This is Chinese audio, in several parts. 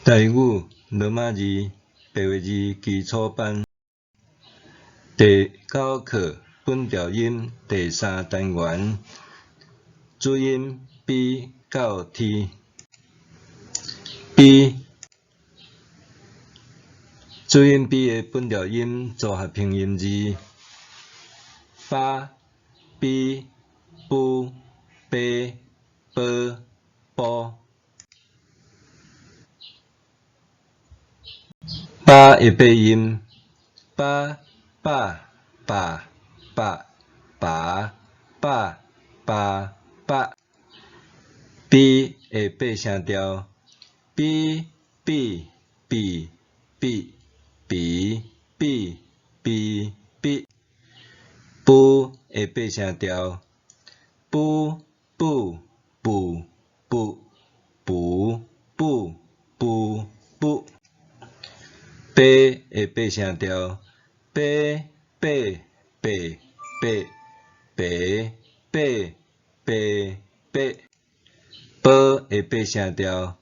台语罗马字白话字基础班第9课本调音第3单元注音 B 到 T。B 注音 B 的本调音组合拼音字：巴、比、不、白、波、波。巴的发音：巴、爸、爸、爸、爸、爸、爸、爸。比的发声调：比、比、比、比、比、比、比、比。不的发声调：不、不、不、不、不、不、不、不。白的发声调：白、白、白、白、白、白、白、白。波的发声调：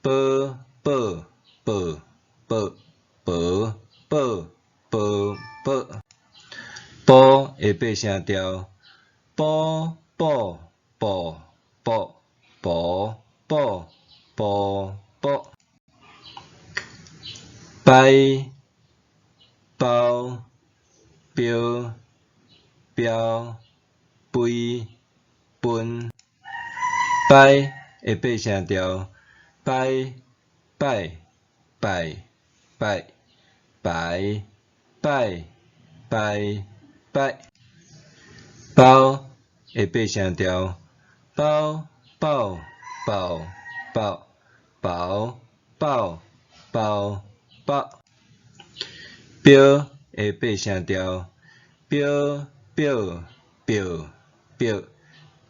波、波、波、波、波、波、波、波。波的发声调：波、波、波、波、波、波、波、波。摆、包、标、标、肥、分。摆的发声调：摆、摆、摆、摆、摆、摆、摆、摆。包的发声调：包、包、包、包、包、包、包、包。标的发声调：标、标、标、标、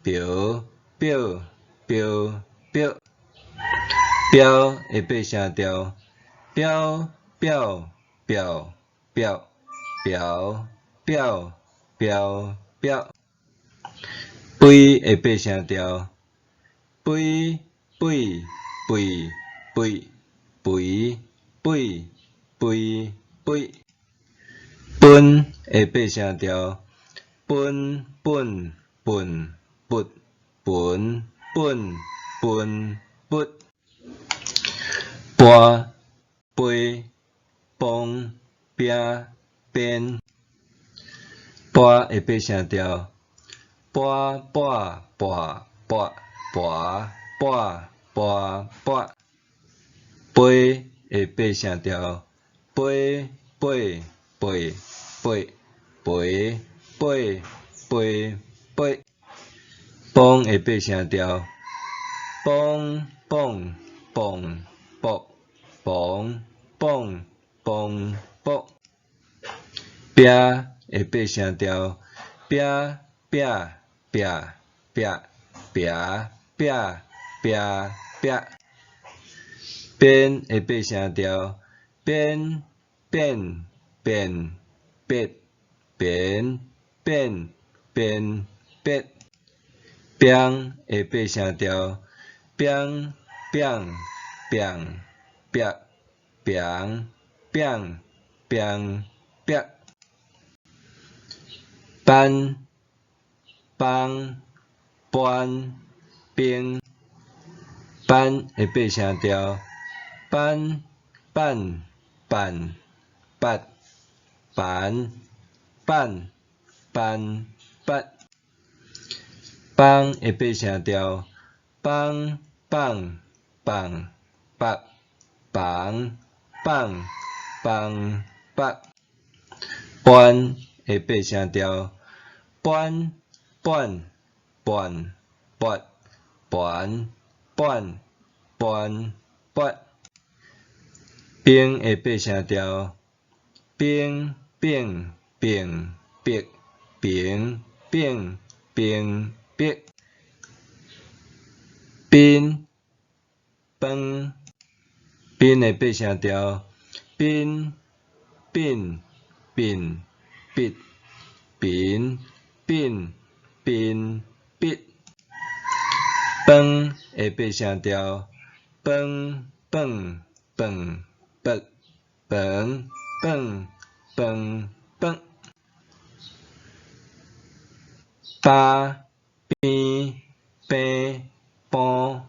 标、标、标、标。标的发声调：标、标、标、标、标、标、标、标。肥的发声调：肥、肥、肥、肥、肥、肥、肥、肥。分的发声调：分、分、分、分、分、分、分、分。搬、背、帮、拼、变。搬的发声调：搬、搬、搬、搬、搬、搬、搬、搬。背的发声调：背、背、背、背、背、背、背、背。帮的发声调：帮、帮、帮、帮、帮、帮、帮、帮。拼的发声调：拼、拼、拼、拼、拼、拼、拼、拼。变的发声调：变、变、变、变、变、变、变、变。变的发声调：变、变、变、变、变、变、变、变。班、帮、搬、兵。班的发声调：班、办、办、办、办、办、办、办。帮的发声调：帮、帮、帮、帮、帮、帮、帮、帮。搬的发声调：搬、搬、搬、搬、搬、搬、搬、搬。兵的发声调：兵、兵、兵、兵、兵、兵、兵、兵。兵、饭。兵的发声调：兵、兵、兵、兵、兵、兵、兵、兵。饭的发声调：饭、饭、饭，饭，饭，饭，饭，饭。巴，边，边，搬。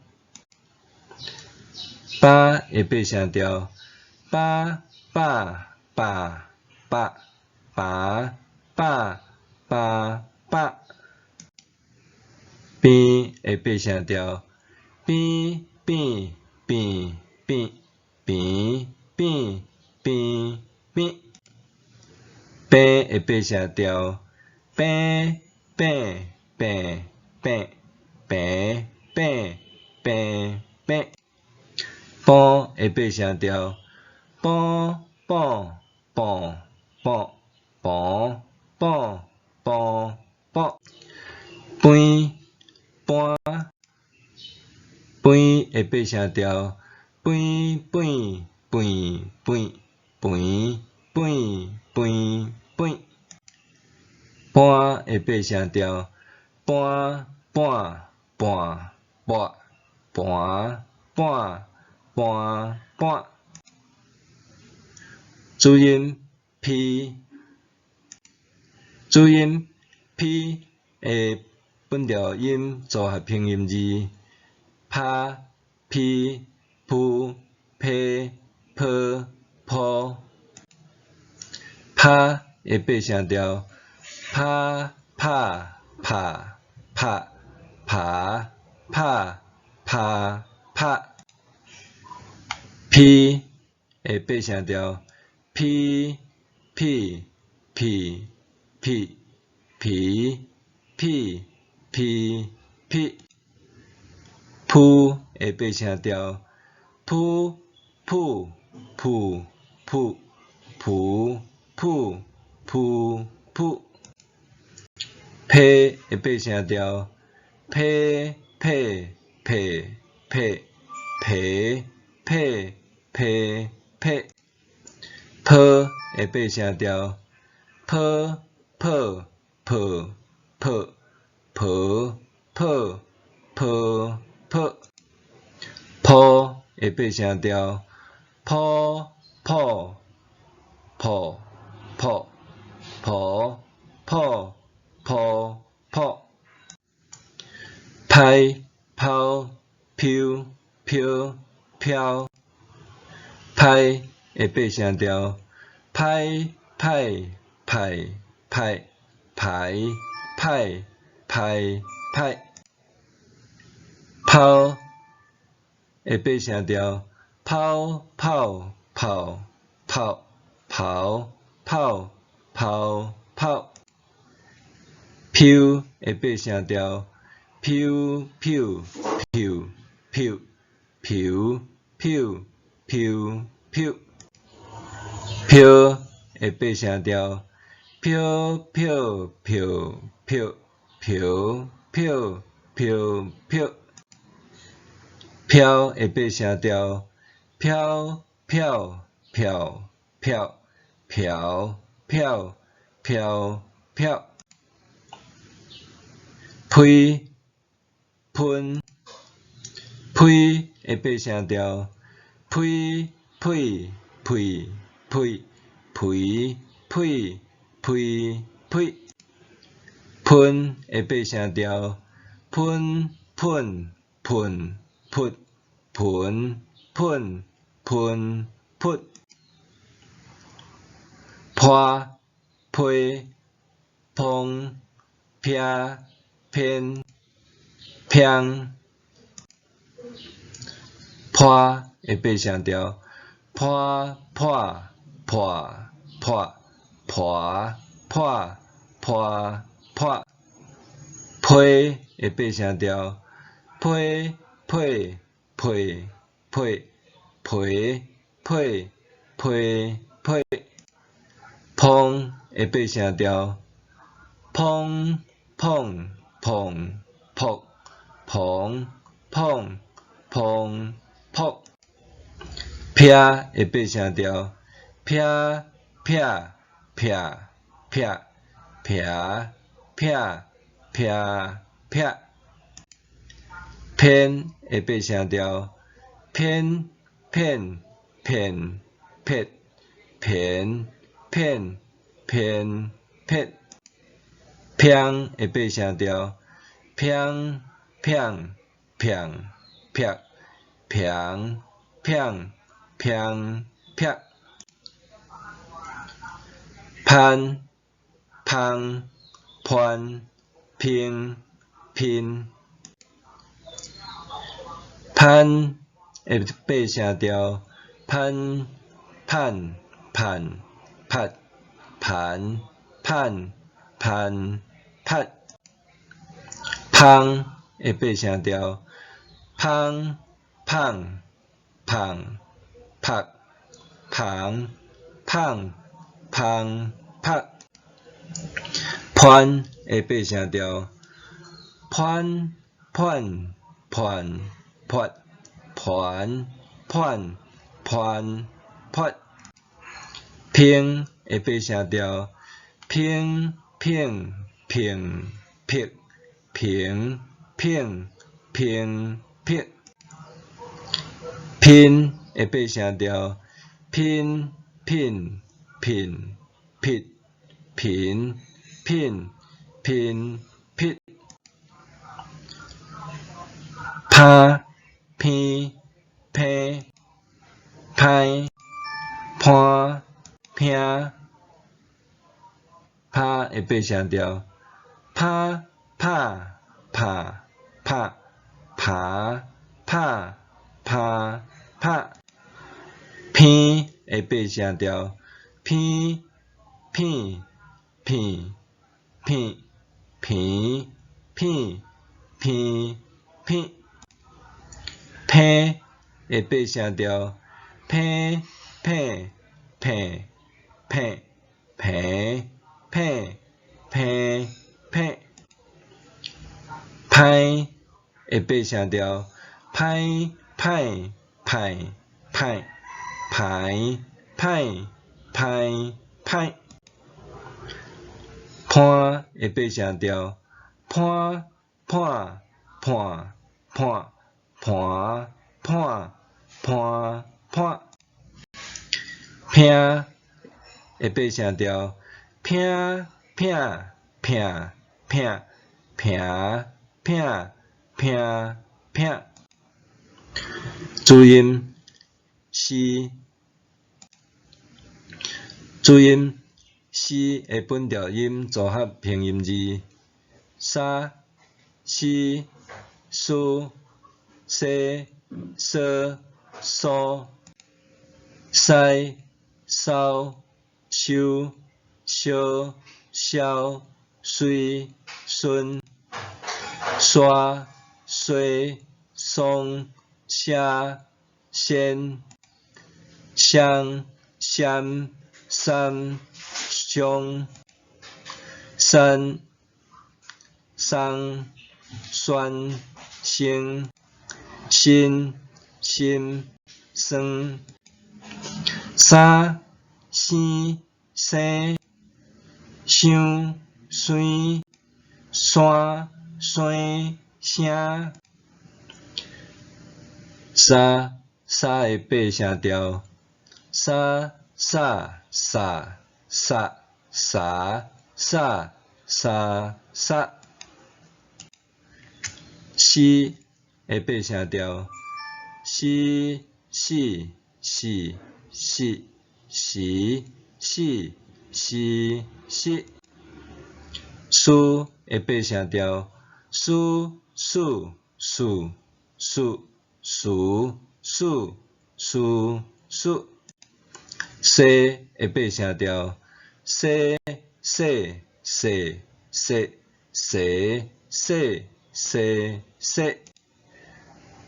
巴会爬声调，巴，巴，巴，巴，巴，巴，巴，巴。边会爬声调，边，边，边，边，边，边，边，边。边会爬声调，边，边，边，边，边，边，边，边。晡会爬声调，晡，晡，晡，晡，晡，晡，晡，晡。晡，晡，晡会爬声调，晡，晡，晡，晡，晡，晡，晡，晡。晡会爬声调，晡，晡，晡，晡，晡，晡，晡，晡。注音 P， 注音 P 的本调音组合拼音字：拍、批、噗、呸、坡、坡。拍会爬声调，拍、拍、拍、拍、拍、拍、拍、拍。批会爬声调，批、批、批、批、批、批、批、批。噗会爬声调，噗、噗、噗、噗、噗、噗、噗、噗。呸会爬声调，呸、呸、呸、呸、呸、呸、呸、呸。坡会爬声调，坡、坡、坡、坡、坡、坡、坡、坡。坡会爬声调，坡、坡、坡、坡、坡、坡、坡、坡。拍、抛、飘、飘、飘。拍会爬声调，拍、拍、拍、拍、拍、拍、拍、拍。抛会爬声调，抛、抛、抛、抛、抛、抛、抛、抛。飘会爬声调，飘、飘、飘、飘、飘、飘、飘、飘。飘会爬声调，飘、飘、飘、飘、飘、飘、飘、飘。飘会爬声调，飘、飘、飘、飘、飘、飘、飘、飘。呸、喷、呸会爬声调，呸、呸、呸、呸、呸、呸、呸、呸。喷会爬声调，喷、喷、喷、喷、喷、喷、喷、喷。泼、批、碰、撇、偏、偏。破会爬声调，破、破、破、破、破、破、破、破。批会爬声调，批、批、批、批、批、批、批、批。碰会爬声调，碰、碰、碰、碰、碰、碰、碰、碰。撇会爬声调，撇、撇、撇、撇、撇、撇、撇、撇。偏会爬声调，偏、偏、片撇片片片撇，偏会爬声调，偏偏偏撇，偏偏偏撇，攀攀攀拼拼，攀会爬声调，攀盼盼盼盘盼盼盼，芳会爬声调，芳芳芳拍芳芳芳拍，番会爬声调，番番番番番番番番，拼会爬声调，拼拼拼拼拼拼拼拼，拼会爬声调，拼拼拼拼拼拼拼拼，拍偏偏拍潘拼拍会爬声调，拍拍拍拍拍拍拍拍，偏会爬声调，偏偏偏偏偏偏偏偏，偏会爬声调，偏偏偏偏偏偏偏偏，歹会爬声调，歹歹歹歹歹歹歹歹，伴会爬声调，伴伴伴伴伴伴伴伴，拼会爬声调，拼拼拼拼拼拼拼拼，注音是注音是的本调音组合平音字，沙西苏西嗦嗦，西扫收烧消水顺刷水松下先香香三凶三桑酸辛辛辛酸三生生伤酸山山声，沙沙会爬声调，沙沙沙沙沙沙沙沙，西会爬声调，西西西西西西西西，苏会爬声调，苏苏苏苏苏苏苏苏，西会爬声调，西西西西西西西西，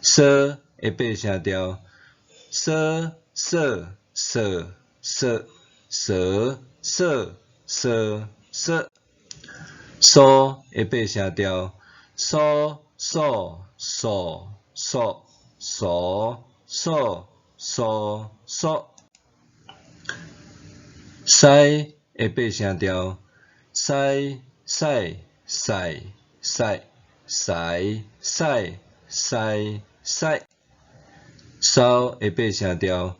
嗦会爬声调，嗦嗦嗦嗦嗦嗦嗦嗦，嗦会爬声调，嗦嗦嗦嗦嗦嗦嗦嗦，西会爬声调，西西西西西西西西，扫会爬声调，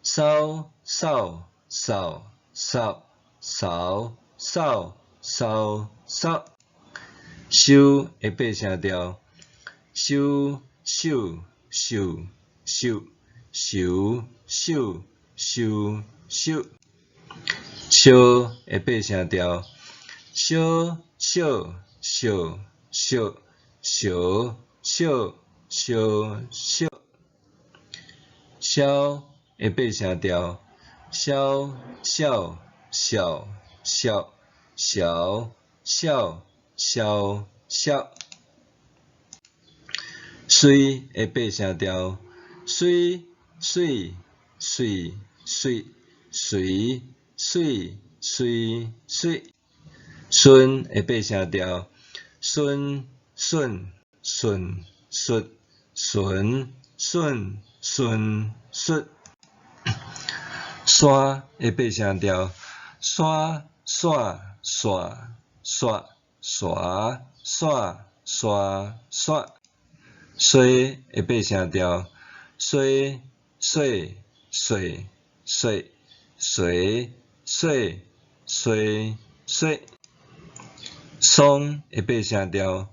扫扫扫扫扫扫扫扫，收会八声调，收收收收收收收收，烧会八声调，烧烧烧烧烧烧烧烧，消会八声调，消消消消消消消消，水会八声调，水水水水水水水水，顺会八声调，顺顺顺顺顺顺顺顺，刷会八声调，刷刷刷刷刷刷刷刷，水会八声调，水水水水水水水水，爽会八声调，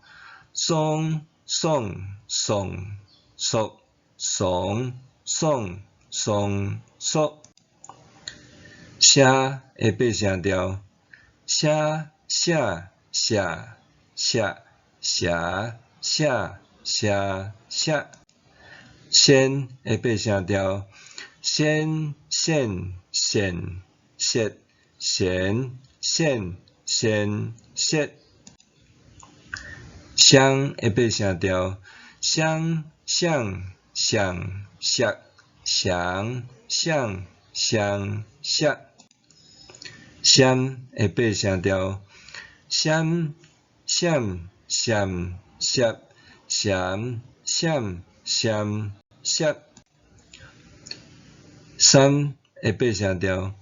爽爽爽爽爽爽爽爽，写会八声调，写写写写写写写写，线会八声调，线线线线线线线线，双会八声调，双双双双双双双双，闪会八声调，闪闪闪闪闪闪闪闪，三会八声调，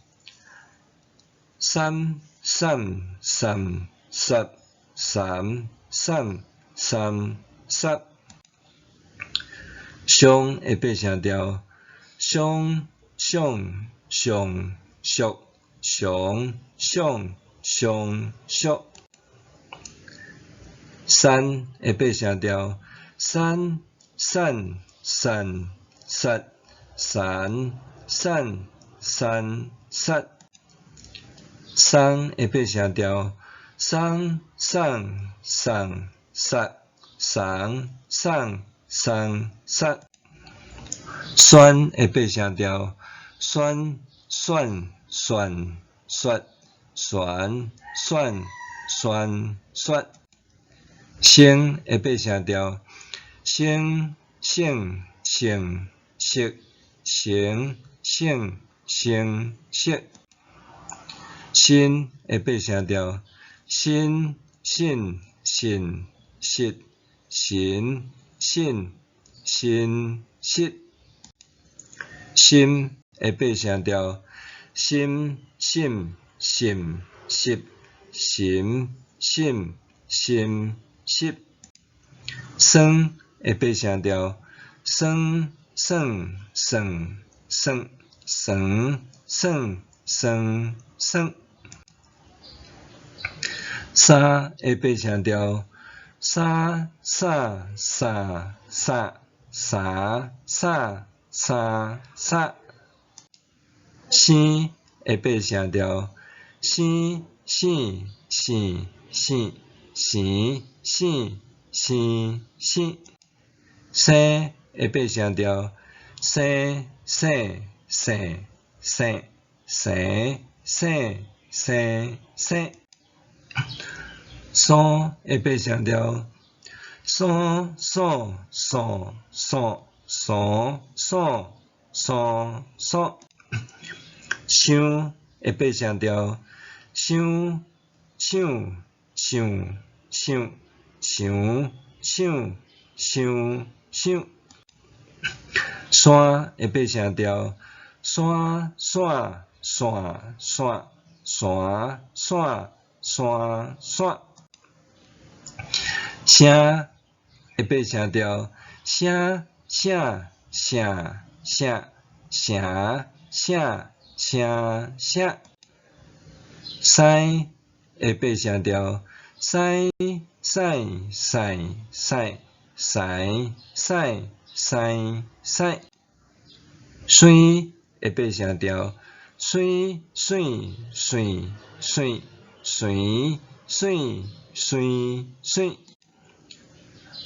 三三三三三三三三，上会八声调，上上上上上上上上，三会八声调，三三三三三三三三，三会八声调，三三三三三三三三，选会八声调，选选选选选选选选，成会八声调，成成成成成成成成，新会八声调，新新新新新新新新，心会八声调，心心心心心心心心，酸会八声调，酸酸酸酸酸酸酸酸，三会八声调，三三三三三三三三，四会八声调，四四四四四四四四，生会八声调，生生生生生生生生，爽会八声调，爽爽爽爽爽爽爽爽，想会八声调，想想想想想想想想，山会八声调，山山山山山山山山，声会八声调，声声声声声声声声声。西的八声调，西西西西西西西西。水的八声调，水水水水水水水水。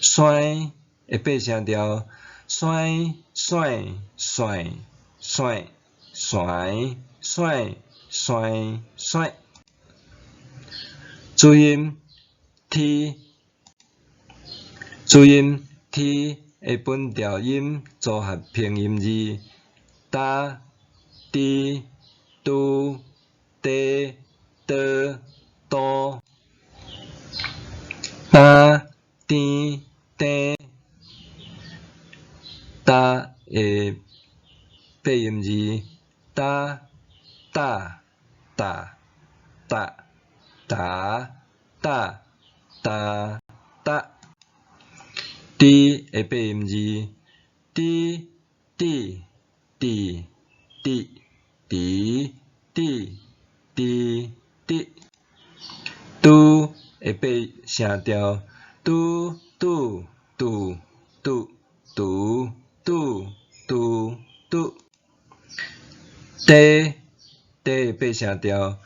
衰的八声调，衰衰衰衰衰衰衰衰。注音 T， 注音 T 的本调音组合拼音字：哒、滴、嘟、滴、得、多。哒、滴、滴。哒的发音字：哒、哒、哒、哒。哒哒哒哒。滴的发音字：滴滴滴滴滴滴滴滴。嘟的发声调，嘟嘟嘟嘟嘟嘟嘟嘟。滴滴的发声调，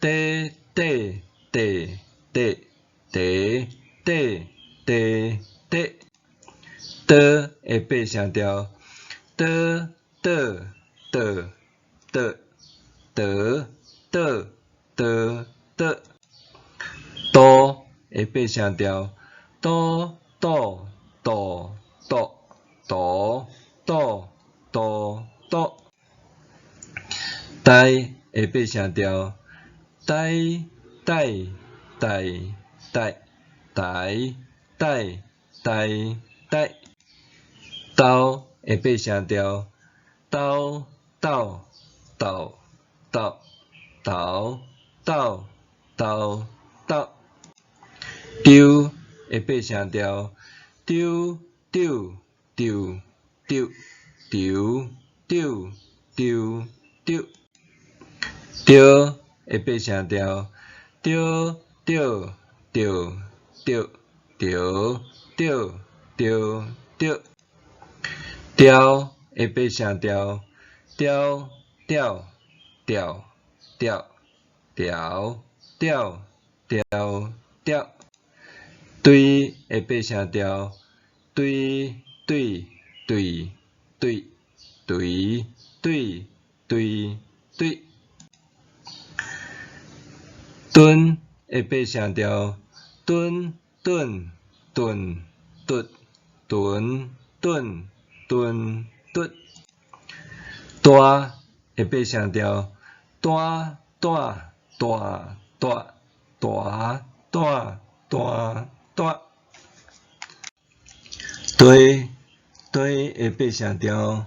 滴滴滴滴滴滴滴滴。的的八声调，的的的的的的的的。哆的八声调，哆哆哆哆哆哆哆哆。呆的八声调，呆呆呆呆呆呆呆呆。斗的八声调，斗斗斗斗斗斗斗斗。丢的八声调，丢丢丢丢丢丢丢丢。丢的八声调，丢丢丢丢丢丢丢丢。调的八声调，调调调调调调调调。对的八声调，对对对对对对对对。蹲的八声调，蹲蹲蹲蹲蹲蹲蹲蹲。大的八声调，大大大大大大大大。对对的八声调，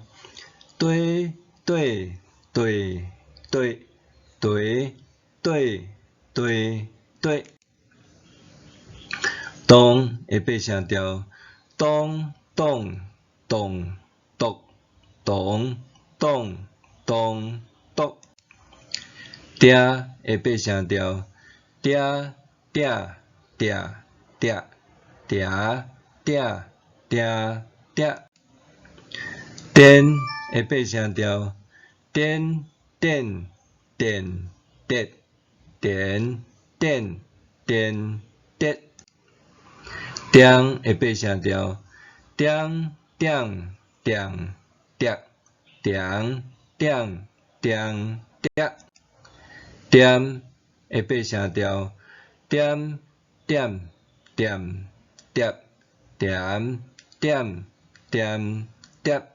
对对对对对对对对。咚的八声调，咚咚咚咚咚咚咚咚。嗲的八声调，嗲嗲嗲嗲嗲嗲嗲嗲。颠的八声调，颠颠颠颠颠颠颠颠。点的八声调，点点点点点点点点。点的八声调，点点点点点点点点。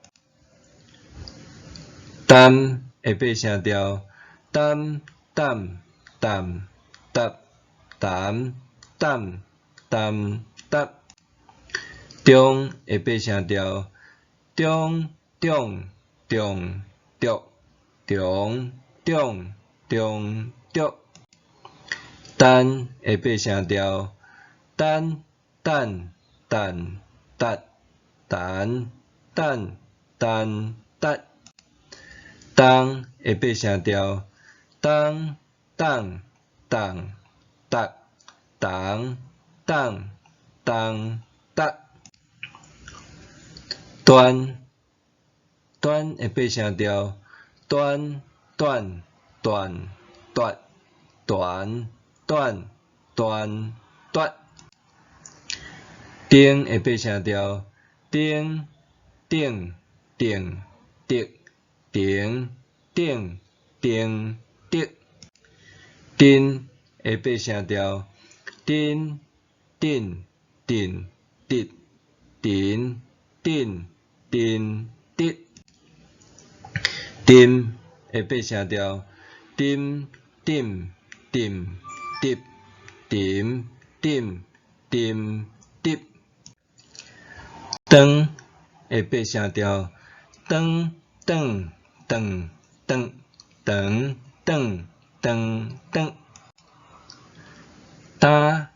淡的八声调，淡淡淡淡淡淡淡淡。中的八声调，中中中中中中中中。单的八声调，单单单单单单单单。当的八声调，当当当当当当当当。端端的八声调，端端端端端端端端。顶的八声调，顶顶顶顶顶顶顶顶。顶的八声调，顶顶顶顶顶顶顶顶。丁的八声调，丁丁丁丁丁丁丁丁。长的八声调，长长长长长长长长。担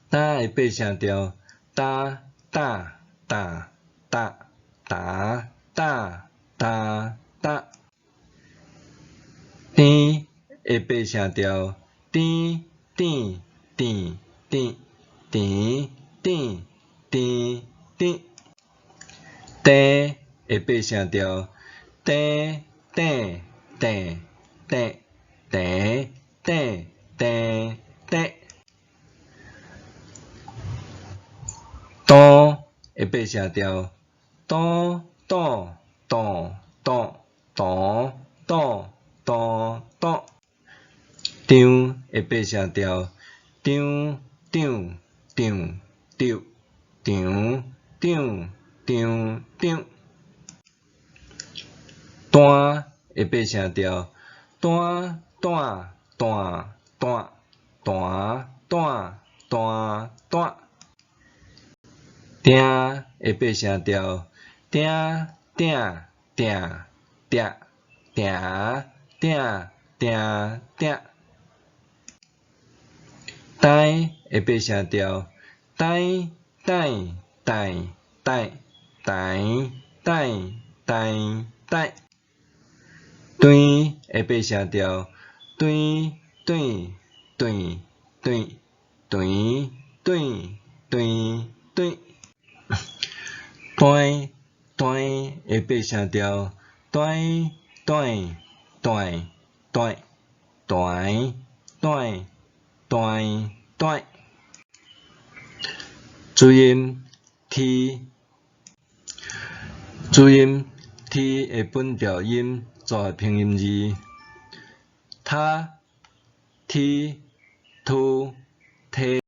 担的八声调，担担担担担担担担。甜的八声调，甜甜甜甜甜甜甜甜。短的八声调，短短短短短短短短。短的八声调，短短短短短短短短。张的八声调，张张张张张张张张。单的八声调，单单单单单单单单。定的八声调，定定定定定定定定。呆的八声调，呆呆呆呆呆呆呆呆。短的八声调，短短短短短短短短。短短的八声调，短短短短短短短短。注音 T， 注音 T 的本调音做个拼音字，他、T、突、T、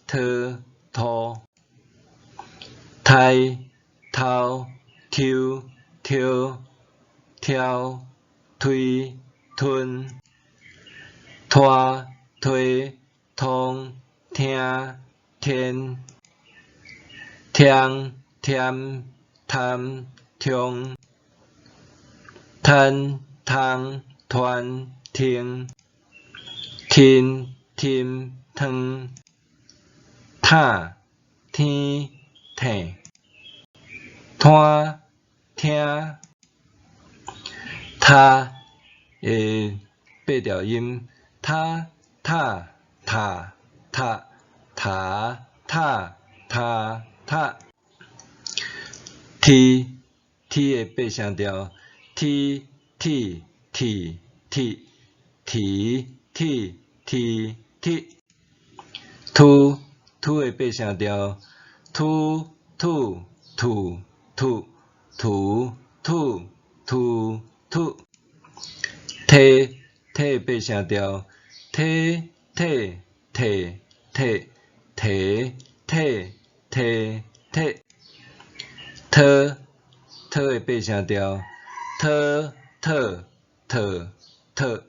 T、拖。太、头、抽、挑、挑、推、吞、拖、推、通、听、天、添、添、贪、通、摊、汤、团、听、听、听、汤、塔、天、听、摊、听、他的八调音，他、他、他、他、他、他、他、他。T 的八声调， T T T T T T T T。突的八声调，突突突突突突突突。T 的八声调， T T T T T T T T。T 的八声调， T T T T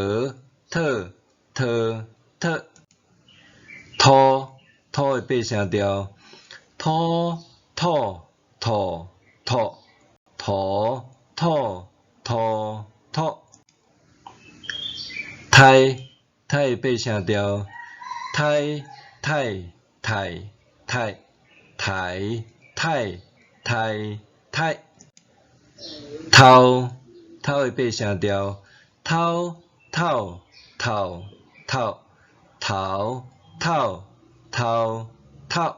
T T T T。吐的八声调，吐吐吐吐吐吐吐吐。太的八声调，太太太太太太太太。头头的八声调，头头头头头头头头，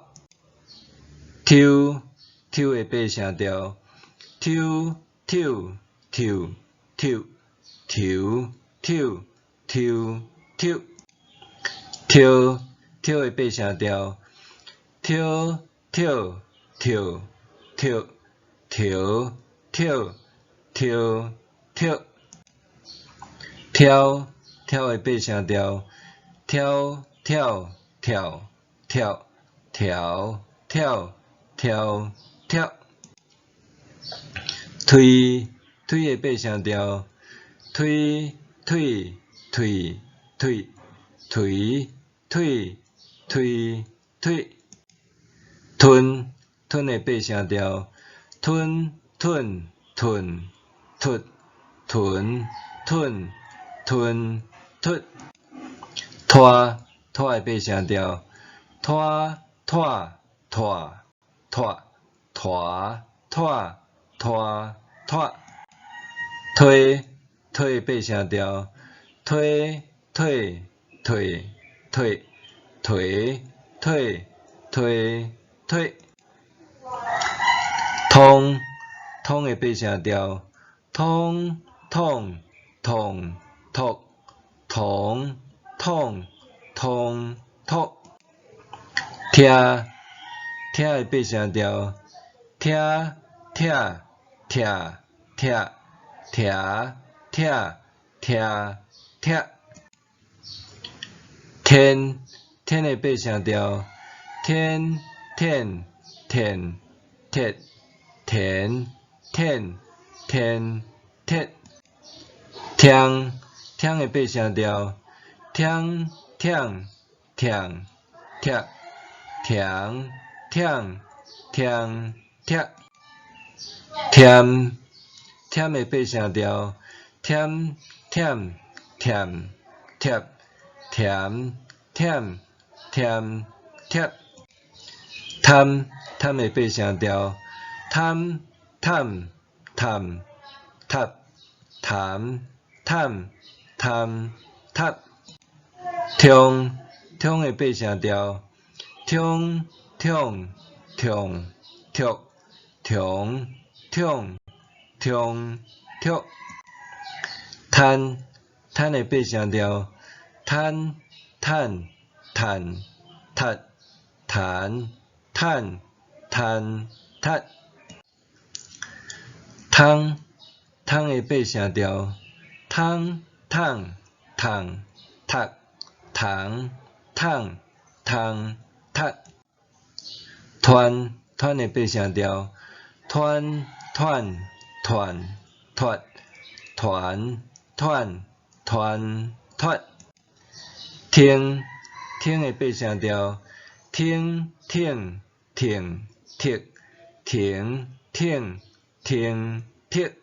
抽抽的八声调，抽抽抽抽抽抽抽抽，抽抽的八声调，抽抽抽抽抽抽抽抽，跳跳的八声调，跳跳跳跳跳跳跳跳，推推的八声调，推推推推推推推推，吞吞的八声调，吞吞吞吞吞吞吞吞，拖拖的八声调，拖拖拖拖拖拖拖拖，推推的八声调，推推推推推推推推，通通的八声调，通通通通通通通通，听听的八声调，听听听听听听听听，天天的八声调，天天天天天天天天，听听的八声调，听听听听听听听听，甜甜的八声调，甜甜甜甜甜甜甜甜，贪贪的八声调，贪贪贪贪贪贪贪贪，冲冲的八声调，冲冲冲冲冲冲冲冲，叹叹的八声调，叹叹叹叹叹叹叹叹，汤汤的八声调，汤汤汤汤汤汤汤汤，团团的八声调，团团团团团团团团，听听的八声调，听听听听听听听听，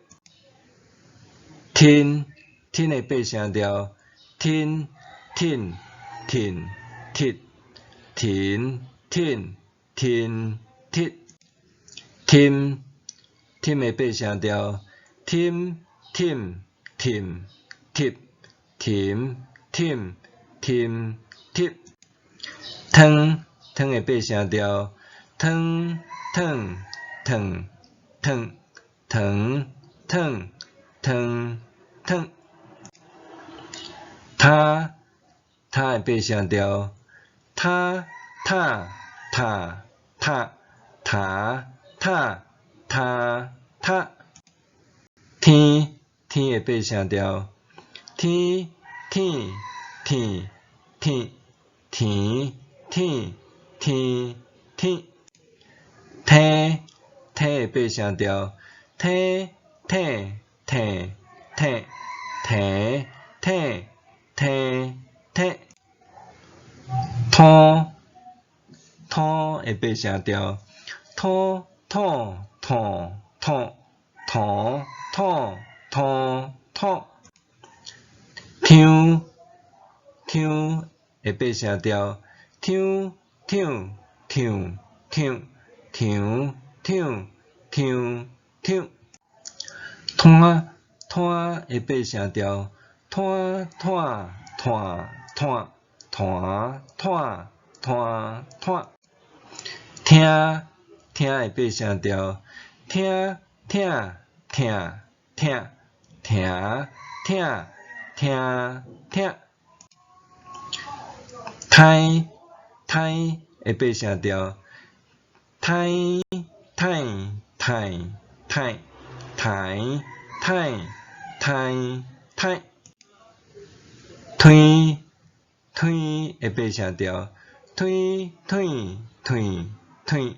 听听的八声调，听听听听听听听听，听听的八声调，听听听听听听听听，汤汤的八声调，汤汤汤汤汤汤汤汤，他他的八声调，他他他他他他他他，天天的八声调，天天天天天天天天，天天的八声调，天天天天天天天天，拖拖的八声调，拖拖拖拖拖拖拖拖，唱唱的八声调，唱唱唱唱唱唱唱唱，拖拖的八声调，拖拖拖拖拖拖拖拖。听听的八声调，听听听听听听听听。胎胎的八声调，胎胎胎胎胎胎胎胎。推推的八声调，推推推推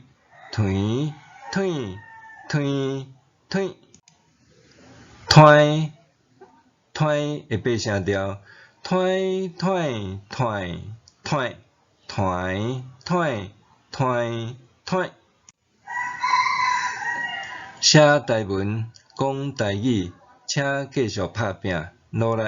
推推推推。推推的八声调，推推推推推推推推。写台文，讲台语，请继续打拼，努力。